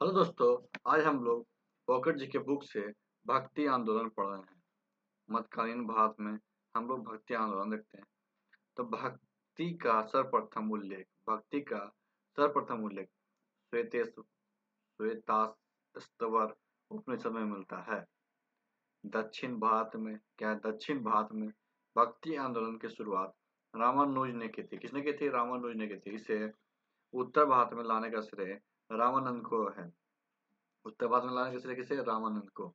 Hello दोस्तों। आज हम लोग पॉकेट जी के बुक से भक्ति आंदोलन पढ़ रहे हैं। मध्यकालीन भारत में हम लोग भक्ति आंदोलन देखते हैं। तो भक्ति का सर्वप्रथम उल्लेख श्वेताश्वतर उपनिषद में मिलता है। दक्षिण भारत में भक्ति आंदोलन की शुरुआत रामानुज ने की थी। किसने की थी? रामानुज ने की थी। इसे उत्तर भारत में लाने का श्रेय रामानंद को है। उत्तर भारत में लाने के श्रेय किसे? रामानंद को।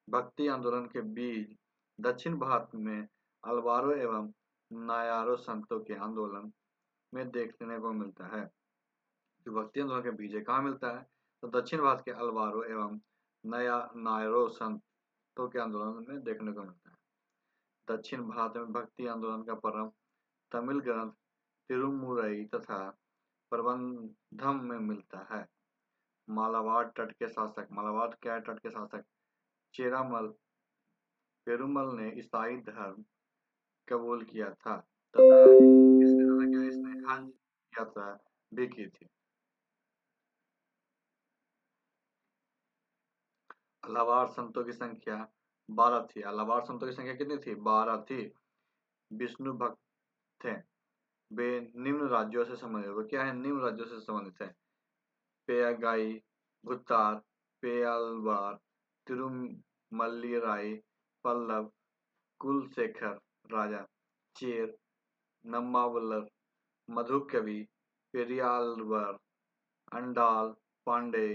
भक्ति आंदोलन के बीज दक्षिण भारत में अल्वारो एवं नायारो संतों के आंदोलन में देखने को मिलता है। जो भक्ति आंदोलन के बीज है कहाँ मिलता है? तो दक्षिण भारत के अल्वारो एवं नायारो संतों के आंदोलन में देखने को मिलता है। दक्षिण भारत में भक्ति आंदोलन का प्रारंभ तमिल ग्रंथ तिरुमुरई तथा प्रबंधम में मिलता है। मालाबार तट के शासक पेरुमल ने ईसाई धर्म कबूल किया था तथा इसने हज यात्रा भी की थी। अलावार संतों की संख्या 12 थी। अलावार संतों की संख्या कितनी थी? 12 थी। विष्णु भक्त थे। वे निम्न राज्यों से संबंधित। वो क्या है? निम्न राज्यों से संबंधित है। पेयागाई, भुत्तार, पेयालवार, तिरुमल्लीराई, पल्लव, कुलशेखर राजा, चेर, नम्मावलर, मधुकवि, पेरियालवर, अंडाल, पांडे,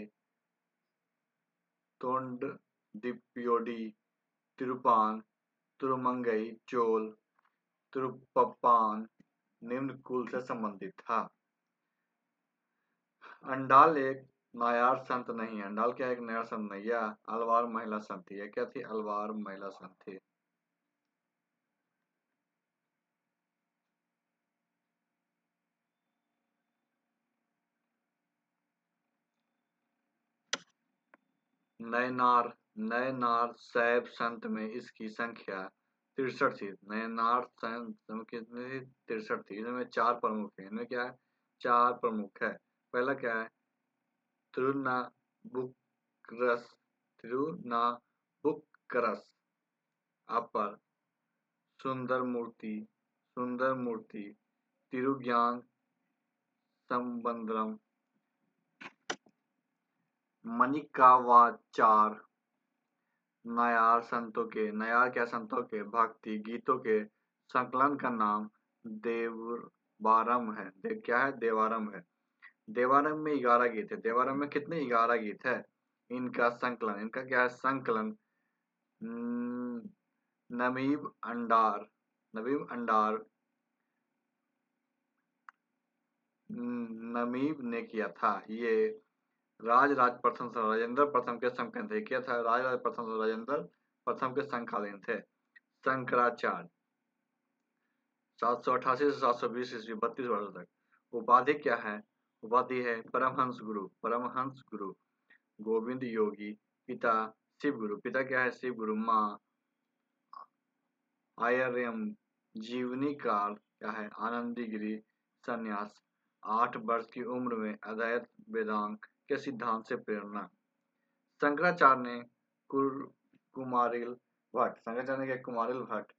तोंडदिप्योडी, तिरुपान, तिरुमंगई, चोल, तिरुपप्पान निम्न कुल से संबंधित था। अंडाल एक नायार संत नहीं है। अंडाल क्या? एक नायार संत नहीं। यह अलवार महिला संत थी। यह क्या थी? अलवार महिला संत थी। नयनार सैब संत में इसकी संख्या 63 थी। नयनार संत कितनी थी? 63 थी। इनमें 4 प्रमुख है। इनमें क्या है? 4 प्रमुख है। पहला क्या है? तिरुनाबुक्करस तिरुनाबुक्करस अपर सुंदर मूर्ति तिरुज्ञान संबंधरम मणिकावाचार। संतों के भक्ति गीतों के संकलन का नाम देवारम है। क्या है? देवारम है। देवारम में 11 गीत है। देवारम में कितने? 11 गीत है। इनका क्या है? संकलन नमीब अंडार नमीब ने किया था। ये राजराज प्रथम राजेंद्र प्रथम के समकालीन थे। किया था राजराज प्रथम राजेंद्र प्रथम के समकालीन थे। शंकराचार्य 788 से 720 ईस्वी 32 वर्षों तक। उपाधि क्या है? उपाधि है परमहंस गुरु। गोविंद योगी। पिता शिव गुरु। पिता क्या है? शिव गुरु। माँ आयर्यम। जीवनी काल क्या है? आनंदी गिरी संन्यास। 8 वर्ष की उम्र में अद्वैत वेदांत के सिद्धांत से प्रेरणा। शंकराचार्य ने कुमारिल भट्ट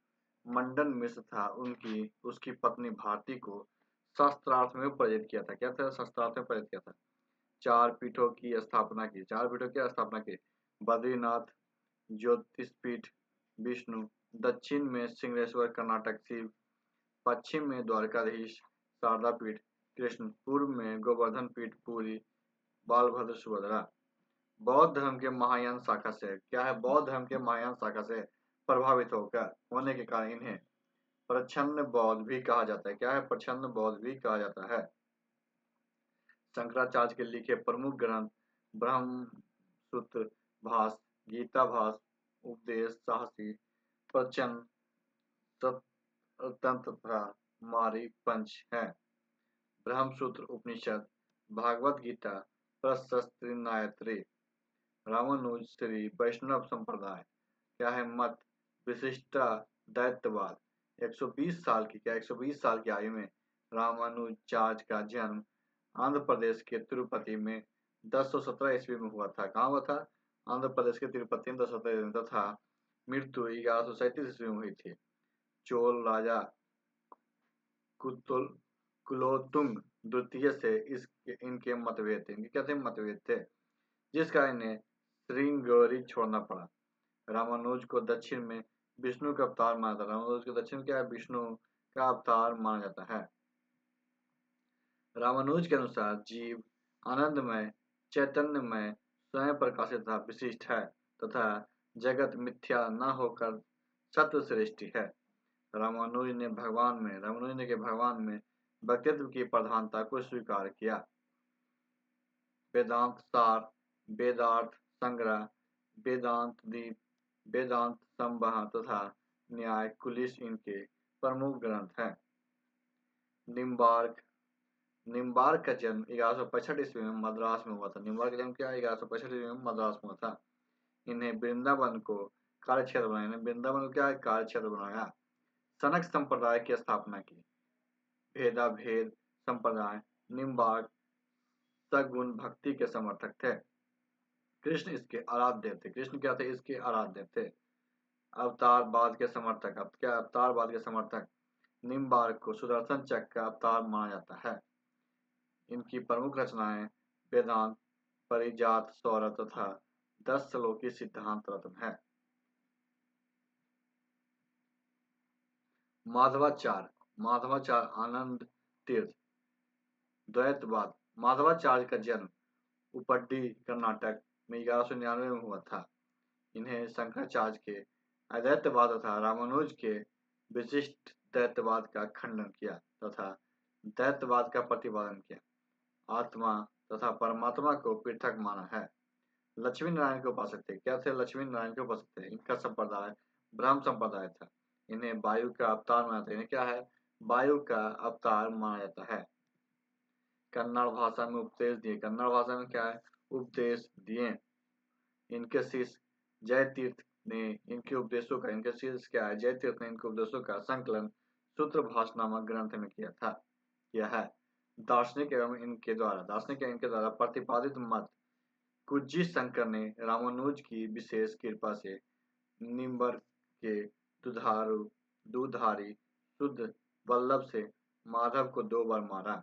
मंडन मिश्र था उसकी पत्नी भारती को शास्त्रार्थ में प्रेरित किया था। क्या था? शास्त्रार्थ में प्रेरित किया था। 4 पीठों की स्थापना की। बद्रीनाथ ज्योतिषपीठ विष्णु, दक्षिण में सिंहेश्वर कर्नाटक शिव, पश्चिम में द्वारकाधीश शारदा पीठ कृष्ण, पूर्व में गोवर्धन पीठ पुरी बालभद्र सुभद्रा। बौद्ध धर्म के महायान शाखा से क्या है? बौद्ध धर्म के महायान शाखा से प्रभावित होने के कारण इन्हें प्रच्छन्न बौद्ध भी कहा जाता है। क्या है? प्रच्छन्न बौद्ध भी कहा जाता है। शंकराचार्य के लिखे प्रमुख ग्रंथ ब्रह्मसूत्र भाष्य, गीता भाष्य, उपदेश साहसी, प्रवचन, तंत्र मारी पंच है। ब्रह्मसूत्र उपनिषद, भागवत गीता, प्रशस्त्रिनायत्री, रामानुज श्री वैष्णव संप्रदाय। क्या है? मत विशिष्टा दैत्यवाद। 120 साल की आयु में रामानुजाचार्य का जन्म आंध्र प्रदेश के तिरुपति में 1017 ईस्वी में हुआ था। कहाँ हुआ था? आंध्र प्रदेश के तिरुपति में 1017 में तथा मृत्यु 1137 ईस्वी में हुई थी। चोल राजा कुलोत्तुंग द्वितीय से इनके मतभेद थे। इनके क्या थे? मतभेद थे, जिस कारण इन्हें श्रृंगेरी छोड़ना पड़ा। रामानुज को दक्षिण में विष्णु का अवतार माना जाता है। रामानुज को दक्षिण क्या है? विष्णु का अवतार माना जाता है। रामानुज के अनुसार जीव आनंदमय चैतन्यमय स्वयं प्रकाशित तथा विशिष्ट है तथा जगत मिथ्या न होकर सत्य श्रेष्ठ है। रामानुज ने भगवान में व्यक्तित्व की प्रधानता को स्वीकार किया। वेदांत सार, वेदार्थ संग्रह, वेदांत दीप, वेदांत संवह तथा न्याय कुलिश इनके प्रमुख ग्रंथ हैं। निम्बार्क का जन्म 1165 ईस्वी में मद्रास में हुआ था। निम्बार्क का जन्म क्या? 1165 ईस्वी में मद्रास में हुआ था। इन्हें वृंदावन को कार्यक्षेत्र बनाया। इन्हें वृंदावन को क्या है? कार्यक्षेत्र बनाया। सनक संप्रदाय की स्थापना की। भेदा भेद संप्रदाय निम्बार्क सगुण भक्ति के समर्थक थे। कृष्ण इसके आराध्य थे। कृष्ण क्या थे? इसके आराध्य थे। अवतारवाद के समर्थक। अब क्या? अवतारवाद के समर्थक। निम्बार्क को सुदर्शन चक्र का अवतार माना जाता है। इनकी प्रमुख रचनाएं वेदांत, परिजात सौरभ तथा 10 श्लोकी सिद्धांत रत्न है। माधवाचार्य आनंद तीर्थ द्वैतवाद। माधवाचार्य का जन्म उपड्डी कर्नाटक में 1199 में हुआ था। इन्हें शंकराचार्य के अद्वैतवाद तथा रामानुज के विशिष्ट द्वैतवाद का खंडन किया तथा द्वैतवाद का प्रतिपादन किया। आत्मा तथा परमात्मा को पृथक माना है। लक्ष्मी नारायण के उपासक थे। क्या थे? लक्ष्मी नारायण के उपासक थे। इनका संप्रदाय ब्रह्म संप्रदाय था। इन्हें वायु का अवतार माना जाता है। इन्हें क्या है? वायु का अवतार माना जाता है। कन्नड़ भाषा में उपदेश दिए। कन्नड़ भाषा में क्या है? उपदेश दिए। इनके शिष्य जय तीर्थ ने इनके उपदेशों का संकलन सूत्र भाष्य नामक ग्रंथ में किया है। दार्शनिक एवं इनके द्वारा प्रतिपादित मत कुज्जी शंकर ने रामानुज की विशेष कृपा से निम्बर्क के दुधारी शुद्ध वल्लभ से माधव को 2 बार मारा।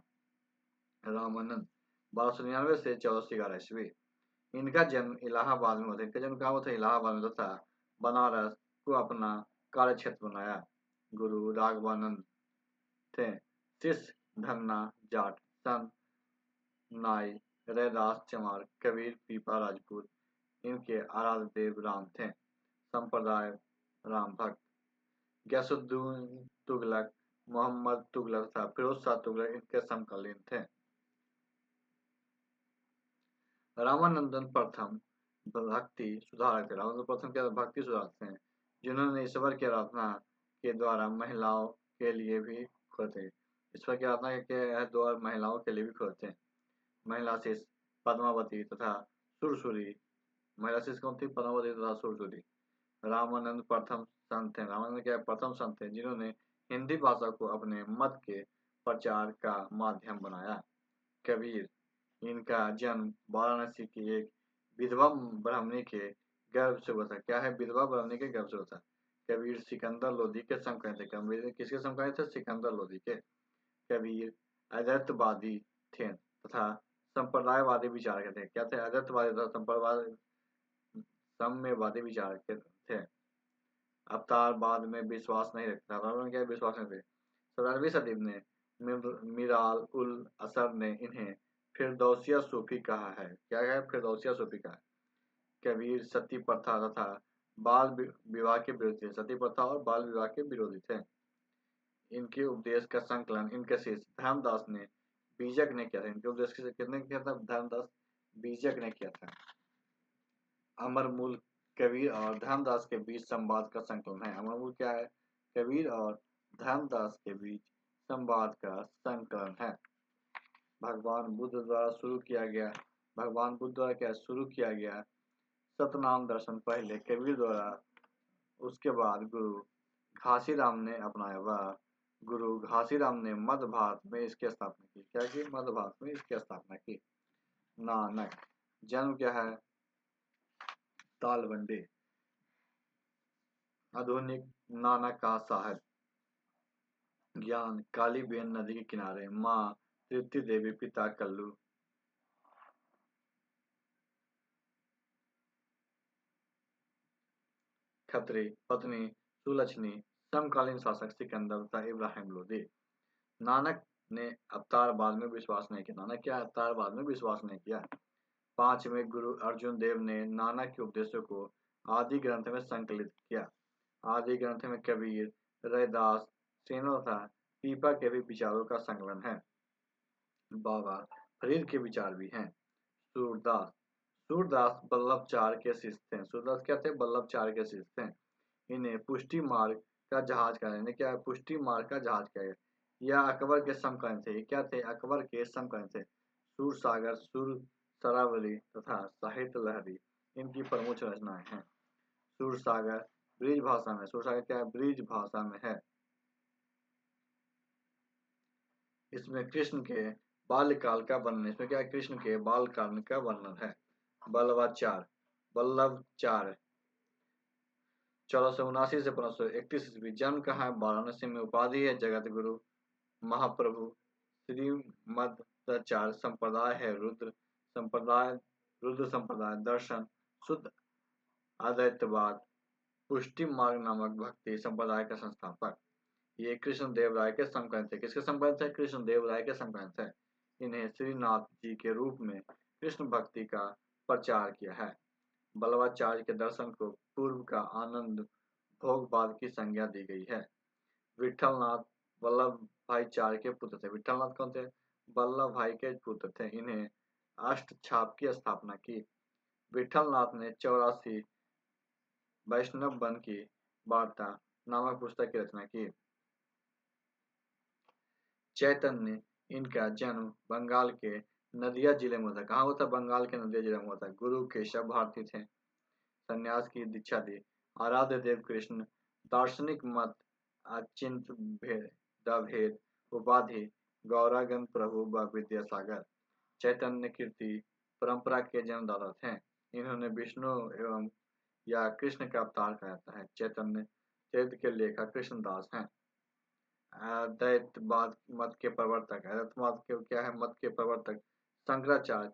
रामानंद 1299 से 1411 ईस्वी। इनका जन्म इलाहाबाद में हुआ था। इनका जन्म कहाँ हुआ था? इलाहाबाद में तथा बनारस को अपना कार्यक्षेत्र बनाया। गुरु राघवानंद थे। शिष्य धन्ना जाट, संत नाई, रैदास चमार, कबीर पीपा राजपूत इनके आराध्य देव राम थे। संप्रदाय राम भक्त। गयासुद्दीन तुगलक, मोहम्मद तुगलक तथा फिरोज शाह तुगलक इनके समकालीन थे। रामानंदन प्रथम भक्ति सुधारक थे। रामानंदन प्रथम क्या? भक्ति सुधारक थे, जिन्होंने ईश्वर की आराधना के द्वारा महिलाओं के लिए भी खोले। ईश्वर की आराधना के द्वारा महिलाओं के लिए भी खोले थे। महिला शिष्य पद्मावती तथा सुरसुरी। महिला शिष्य कौन थी? पद्मावती तथा सुरसुरी। रामानंद प्रथम संत थे। रामानंद क्या? प्रथम संत थे, जिन्होंने हिंदी भाषा को अपने मत के प्रचार का माध्यम बनाया। कबीर। इनका जन्म वाराणसी की एक विधवा ब्राह्मणी के गर्भ से हुआ था। क्या है? विधवा ब्राह्मणी के गर्भ से हुआ था। कबीर सिकंदर लोधी के समकालीन थे। कबीर किसके समकालीन थे? सिकंदर लोधी के। कबीर अद्वैतवादी थे तथा संप्रदायवादी विचारक थे। क्या थे? अद्वैतवादी तथा साम्यवादी विचारक थे। अवतारवाद में विश्वास नहीं रखता। अवतारवाद क्या? विश्वास नहीं थे। 17वीं सदी में मिराल उल असर ने इन्हें फिरदौसिया सूफी कहा है। क्या है? फिरदौसिया सूफी कहा है। कबीर सती प्रथा तथा बाल विवाह के विरोधी थे। सती प्रथा और बाल विवाह के विरोधी थे। इनके उपदेश का संकलन इनके शिष्य धर्मदास ने बीजक ने किया था। इनके उपदेश किसने किया था? धर्मदास बीजक ने किया था। अमरमूल कबीर और धर्मदास के बीच संवाद का संकलन है। अमरमूल क्या है? कबीर और धर्मदास के बीच संवाद का संकलन है। भगवान बुद्ध द्वारा शुरू किया गया सतनाम दर्शन पहले कबीर द्वारा, उसके बाद गुरु घासीराम ने अपनाया। वह गुरु घासीराम ने मध्य भारत में इसकी स्थापना की। क्या की? मध्य भारत में इसकी स्थापना की। नानक। जन्म क्या है? तालबंडी। आधुनिक नानक का साहब। ज्ञान काली बेन नदी के किनारे। माँ तृप्ति देवी, पिता कल्लू। खत्री पत्नी सुलक्षणी, समकालीन शासक सिकंदर तथा इब्राहिम लोदी। नानक ने अवतारवाद में विश्वास नहीं किया। नानक क्या अवतारवाद में विश्वास नहीं किया। पांचवें गुरु अर्जुन देव ने नानक के उपदेशों को आदि ग्रंथ में संकलित किया। आदि ग्रंथ में कबीर, रैदास, सेनो तथा पीपा के भी विचारों का संकलन है। बाबा फरीद के विचार भी हैं। सूरदास सूरदास वल्लभचार के शिष्य थे। सूरदास क्या थे? वल्लभचार के शिष्य थे। इन्हें पुष्टि मार्ग का जहाज कहा। इन्हें क्या पुष्टि मार्ग का जहाज कहा। यह अकबर के समकालीन थे। क्या थे? अकबर के समकालीन थे। सूर सागर, सुर सरावली तथा साहित्य लहरी इनकी प्रमुख रचनाएं हैं। सूर सागर ब्रिज भाषा में। सूर सागर क्या है? ब्रिज भाषा में है। इसमें कृष्ण के बाल्यकाल का वर्णन। इसमें क्या है? कृष्ण के बालकाल का वर्णन है। बल्लभाचार वल्लभचार 1479 से 1531 ईस्वी। जन्म कहाँ है? वाराणसी में। उपाधि है जगत गुरु महाप्रभु। श्रीमदाचार्य संप्रदाय है रुद्र संप्रदाय। रुद्र संप्रदाय दर्शन शुद्ध अद्वैतवाद। पुष्टि मार्ग नामक भक्ति संप्रदाय का संस्थापक। ये कृष्ण देव राय के समकालीन थे। किसके समकालीन थे? कृष्ण देव राय के समकालीन थे। इन्हें श्रीनाथ जी के रूप में कृष्ण भक्ति का प्रचार किया है। बल्लभाचार्य के दर्शन को पूर्व का आनंद भोगवाद की संज्ञा दी गई है। विठलनाथ वल्लभ भाई चार के पुत्र थे। विठलनाथ कौन थे? वल्लभ भाई के पुत्र थे। इन्हें अष्ट छाप की स्थापना की। विठलनाथ ने 84 वैष्णव वन की वार्ता नामक पुस्तक की रचना की। चैतन्य इनका जन्म बंगाल के नदिया जिले में हुआ था। कहाँ हुआ था? बंगाल के नदिया जिले में हुआ था। गुरु केशव भारती थे। संन्यास की दीक्षा दी। आराध्य देव कृष्ण। दार्शनिक मत अचिंत भेद उपाधि गौरागन प्रभु व विद्यासागर। चैतन्य कीर्ति परंपरा के जन्मदाता थे। इन्होंने विष्णु एवं या कृष्ण का अवतार कहा जाता है। चैतन्य चरित्र के लेखक कृष्णदास हैं। अद्वैतवाद मत के प्रवर्तक। अद्वैतवाद के क्या है? मत के प्रवर्तक शंकराचार्य।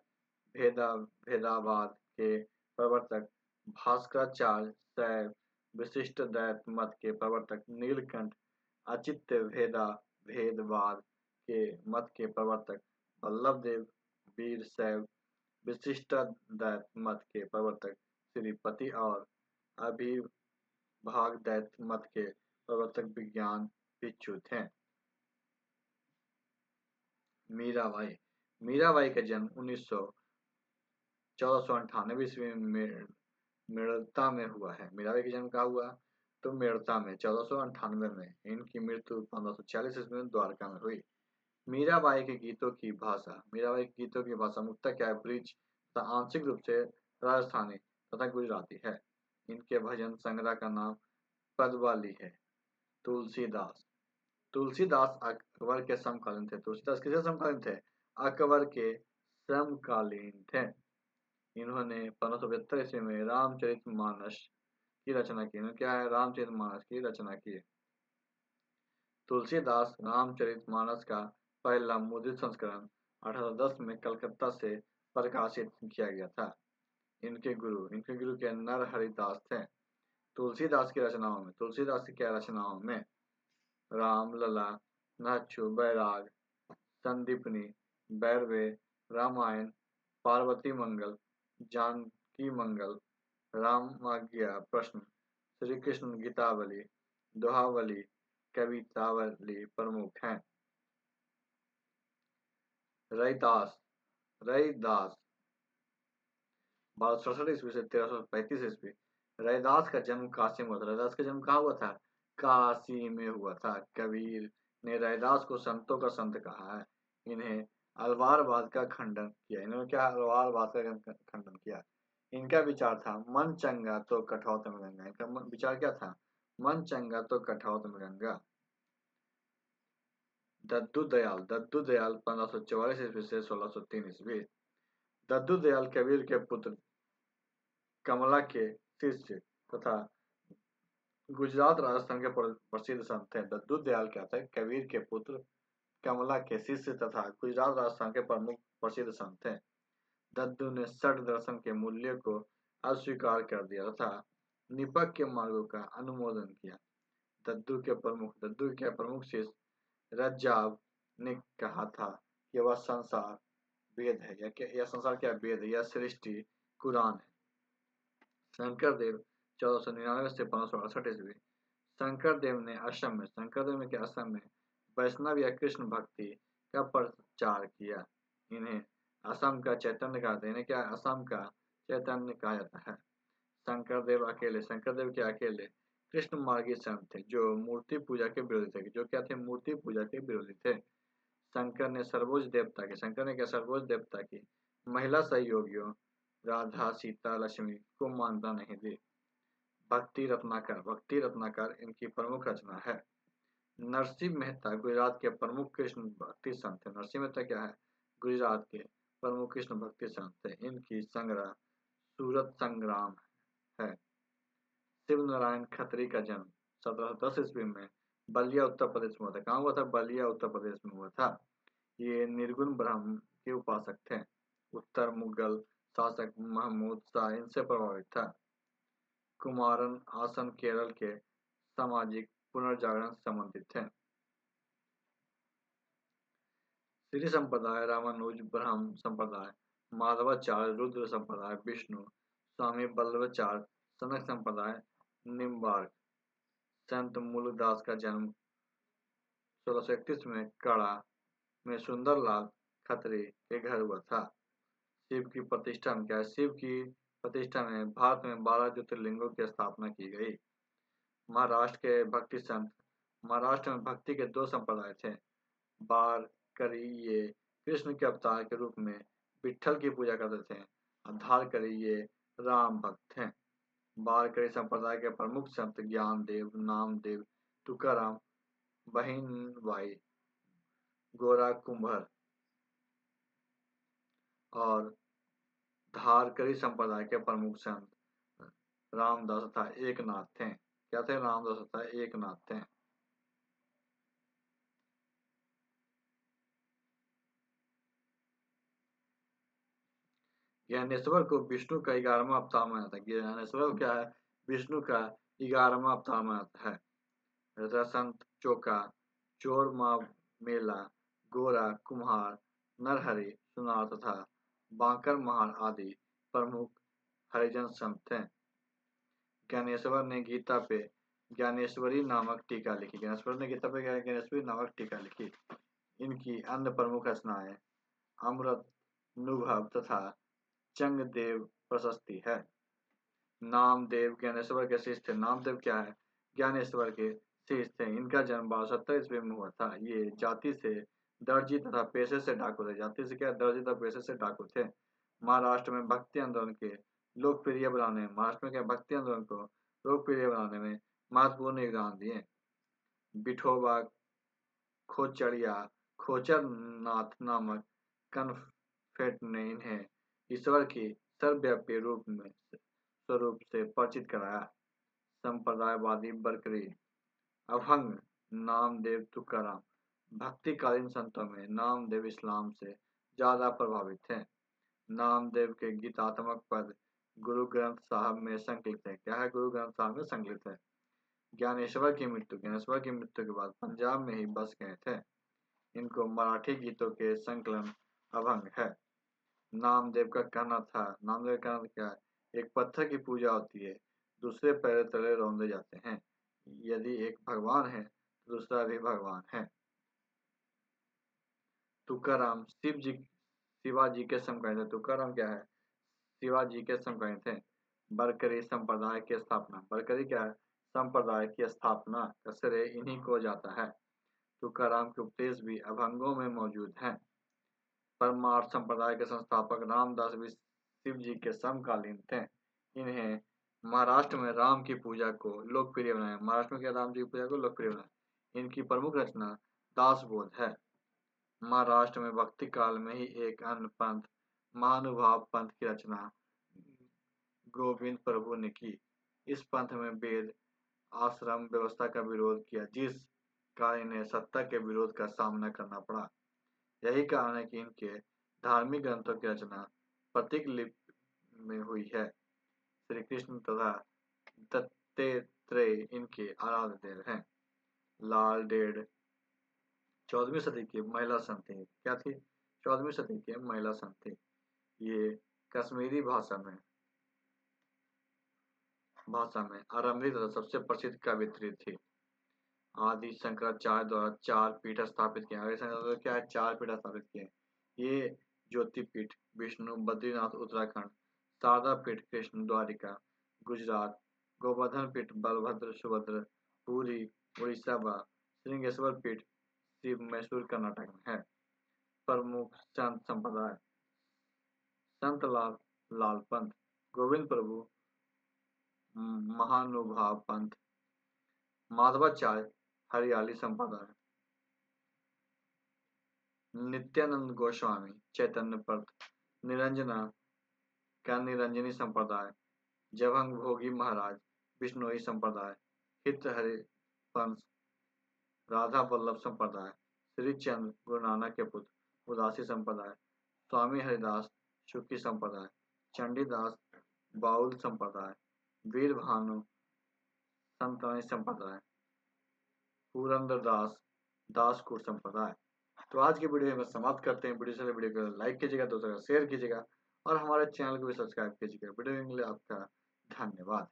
भेदावाद के प्रवर्तक भास्कराचार्य। शैव विशिष्ट द्वैत मत के प्रवर्तक नीलकंठ। अचित्य भेदवाद के मत के प्रवर्तक वल्लभदेव। वीर शैव विशिष्टाद्वैत मत के प्रवर्तक श्रीपति और अभिभागद्वैत मत के प्रवर्तक विज्ञान भिक्षु थे। मीराबाई मीराबाई का जन्म 1498 ईस्वी में मेड़ता में हुआ है। मीराबाई का जन्म कहाँ हुआ? तो मेड़ता में 1498 में। इनकी मृत्यु 1546 ईस्वी में द्वारका में हुई। मीराबाई के गीतों की भाषा। मीराबाई के गीतों की भाषा मुख्यतः क्या है? ब्रिज तथा आंशिक रूप से राजस्थानी तथा गुजराती है। इनके भजन संग्रह का नाम पदवाली है। तुलसीदास तुलसीदास अकबर के समकालीन थे। तुलसीदास किसके समकालीन थे? अकबर के समकालीन थे। इन्होंने 1575 ईस्वी में रामचरितमानस की रचना की। इन्होंने क्या है? रामचरितमानस की रचना की। तुलसीदास रामचरितमानस का पहला मुद्रित संस्करण 1810 में कलकत्ता से प्रकाशित किया गया था। इनके गुरु के नरहरिदास थे। तुलसीदास की रचनाओं में रामलला, नच्छु, बैराग, संदीपनी, बैरवे, रामायण, पार्वती मंगल, जानकी मंगल, रामाज्ञा प्रश्न, श्री कृष्ण गीतावली, दोहावली, कवितावली प्रमुख हैं। रैदास 1267 ईस्वी से 1335 ईस्वी। रैदास का जन्म काशी में हुआ था। रैदास का जन्म कहाँ हुआ था? काशी में हुआ था। कबीर ने रैदास को संतों का संत कहा है। इन्हें अलवारवाद का खंडन किया। इन्होंने क्या? अलवारवाद का खंडन किया। इनका विचार था मन चंगा तो कठौत में गंगा। इनका विचार क्या था? मन चंगा तो कठौत में गंगा। दद्दू दयाल 1544 ईस्वी से 1603 ईस्वी। दद्दू दयाल कबीर के पुत्र कमला के शिष्य तथा गुजरात राजस्थान के प्रसिद्ध संत हैं। दद्दू दयाल क्या थे? कबीर के पुत्र, कमला के शिष्य तथा गुजरात राजस्थान के प्रमुख प्रसिद्ध संत हैं। दद्दू ने षट दर्शन के मूल्य को अस्वीकार कर दिया तथा निपक के मार्गों का अनुमोदन किया। दद्दू के प्रमुख शिष्य रज्जाब ने कहा था कि वह संसार वेद है, यह संसार क्या वेद है, यह सृष्टि कुरान है। शंकर देव 1499 से 1568 ईस्वी। शंकर देव ने असम में वैष्णव या कृष्ण भक्ति का प्रचार किया। इन्हें असम का चैतन्य कहा जाता है। शंकर देव के अकेले कृष्ण मार्गी संत थे जो मूर्ति पूजा के विरोधी थे। जो क्या थे? मूर्ति पूजा के विरोधी थे। शंकर ने सर्वोच्च देवता की महिला सहयोगियों राधा, सीता, लक्ष्मी को मान्यता नहीं दी। भक्ति रत्नाकर इनकी प्रमुख रचना है। नरसिंह मेहता गुजरात के प्रमुख कृष्ण भक्ति संत है। नरसिंह मेहता क्या है? गुजरात के प्रमुख कृष्ण भक्ति संत है। इनकी संग्रह सूरत संग्राम है। शिव नारायण खत्री का जन्म 1710 ईस्वी में बलिया उत्तर प्रदेश में हुआ था। कहाँ हुआ था? बलिया उत्तर प्रदेश में हुआ था। ये निर्गुण ब्रह्म के उपासक थे। उत्तर मुगल शासक महमूद शाह इनसे प्रभावित था। कुमारन आसन केरल के सामाजिक पुनर्जागरण से संबंधित थे। श्री संप्रदाय, रामानुज ब्रह्म संप्रदाय, माधवाचार्य रुद्र संप्रदाय, विष्णु स्वामी बल्लभाचार्य, सनक संप्रदाय, निम्बार्क। संत मूलदास का जन्म 1631 में कड़ा में सुंदरलाल खत्री के घर हुआ था। शिव की प्रतिष्ठा में क्या है? शिव की प्रतिष्ठा में भारत में 12 ज्योतिर्लिंगों की स्थापना की गई। महाराष्ट्र में भक्ति के 2 संप्रदाय थे। वारकरी ये कृष्ण के अवतार के रूप में विट्ठल की पूजा करते थे। धारकरी ये राम भक्त थे। वारकरी संप्रदाय के प्रमुख संत ज्ञानदेव, नामदेव, तुकाराम, बहिनबाई, गोरा कुंभर और धारकरी संप्रदाय के प्रमुख संत रामदास तथा एकनाथ थे। क्या थे? रामदास तथा एकनाथ थे। ज्ञानेश्वर को विष्णु का 11वां अवतार माना जाता है। ज्ञानेश्वर क्या है? विष्णु का 11वां अवतार माना जाता है। रसंत, चोका, चोर माँ मेला, गोरा, कुम्हार, नरहरि, सुनार तथा बांकर महार आदि प्रमुख हरिजन संत थे। ज्ञानेश्वर ने गीता पे ज्ञानेश्वरी नामक टीका लिखी। ज्ञानेश्वरी नामक टीका लिखी। इनकी अन्य प्रमुख रचनाएं अमृत नुभव तथा चंगदेव प्रशस्ति है। नामदेव ज्ञानेश्वर के शिष्य थे। नामदेव क्या है? ज्ञानेश्वर के शिष्य थे। इनका जन्म 1270 ईस्वी में हुआ था। ये जाति से दर्जी तथा पेशे से डाकू थे। जाति से क्या? दर्जी तथा पेशे से डाकू थे। महाराष्ट्र में भक्ति आंदोलन को लोकप्रिय बनाने में महत्वपूर्ण योगदान दिए। विठोबा खोचड़िया खोचर नाथ नामक कनफेट ने इन्हें ईश्वर की सर्वव्यापी स्वरूप से परिचित कराया। संप्रदायवादी बरकरी अभंग नामदेव, तुकाराम। भक्तिकालीन संतों में नामदेव इस्लाम से ज्यादा प्रभावित थे। नामदेव के गीतात्मक पद गुरु ग्रंथ साहब में संकलित है। क्या है? गुरु ग्रंथ साहब में संकलित है। ज्ञानेश्वर की मृत्यु के बाद पंजाब में ही बस गए थे। इनको मराठी गीतों के संकलन अभंग है। नामदेव का कहना क्या है? एक पत्थर की पूजा होती है, दूसरे पैर तले रौंदे जाते हैं। यदि एक भगवान है तो दूसरा भी भगवान है। तुकाराम शिवाजी के समकालीन थे। तुकाराम क्या है? शिवाजी के समकालीन थे। बरकरी संप्रदाय की स्थापना। बरकरी क्या है? संप्रदाय की स्थापना का श्रेय इन्हीं को जाता है। तुकाराम के उपदेश भी अभंगों में मौजूद हैं। परमार्थ संप्रदाय के संस्थापक रामदास भी शिव जी के समकालीन थे। इन्हें महाराष्ट्र में राम की पूजा को लोकप्रिय बनाया। महाराष्ट्र में क्या? राम जी की पूजा को लोकप्रिय बनाया। इनकी प्रमुख रचना दासबोध है। महाराष्ट्र में भक्ति काल में ही एक अन्य पंथ महानुभाव पंथ की रचना गोविंद प्रभु ने की। इस पंथ में वेद आश्रम व्यवस्था का विरोध किया, जिस कारण इन्हें सत्ता के विरोध का सामना करना पड़ा। यही कारण है कि इनके धार्मिक ग्रंथों की रचना प्रतीक लिपि में हुई है। श्री कृष्ण तथा दत्तात्रेय इनके आराध्य देव हैं। लाल डेढ़ 14वीं सदी की महिला संत थी। क्या थी? 14वीं सदी की महिला संत थी। ये कश्मीरी भाषा में आरंभिक तथा सबसे प्रसिद्ध कवियत्री थी। आदि शंकराचार्य द्वारा 4 पीठ स्थापित किए। आदि शंकराचार्य क्या है? 4 पीठ स्थापित किए। ये ज्योतिपीठ विष्णु बद्रीनाथ उत्तराखंड, शारदा पीठ कृष्ण द्वारिका गुजरात, गोवर्धन पीठ बलभद्र सुभद्र पुरी उड़ीसा व श्रृंगेश्वर पीठ शिव मैसूर कर्नाटक में है। प्रमुख संत संप्रदाय संत लाल पंथ, गोविंद प्रभु महानुभाव पंथ, माधवाचार्य हरियाली संप्रदाय, नित्यानंद गोस्वामी चैतन्य पंथ, निरंजना का निरंजनी संप्रदाय, जभंग भोगी महाराज बिश्नोई संप्रदाय, हित हरि पंथ, राधा वल्लभ संप्रदाय, श्री चंद्र गुरु नानक के पुत्र उदासी संप्रदाय, स्वामी हरिदास शुक्की संप्रदाय, चंडीदास बाउल संप्रदाय, वीर भानु संतनी संप्रदाय, पुरंदर दास दासकुट संप्रदाय। तो आज की वीडियो में समाप्त करते हैं। वीडियो को लाइक कीजिएगा, दोस्तों को शेयर कीजिएगा और हमारे चैनल को भी सब्सक्राइब कीजिएगा। वीडियो के लिए आपका धन्यवाद।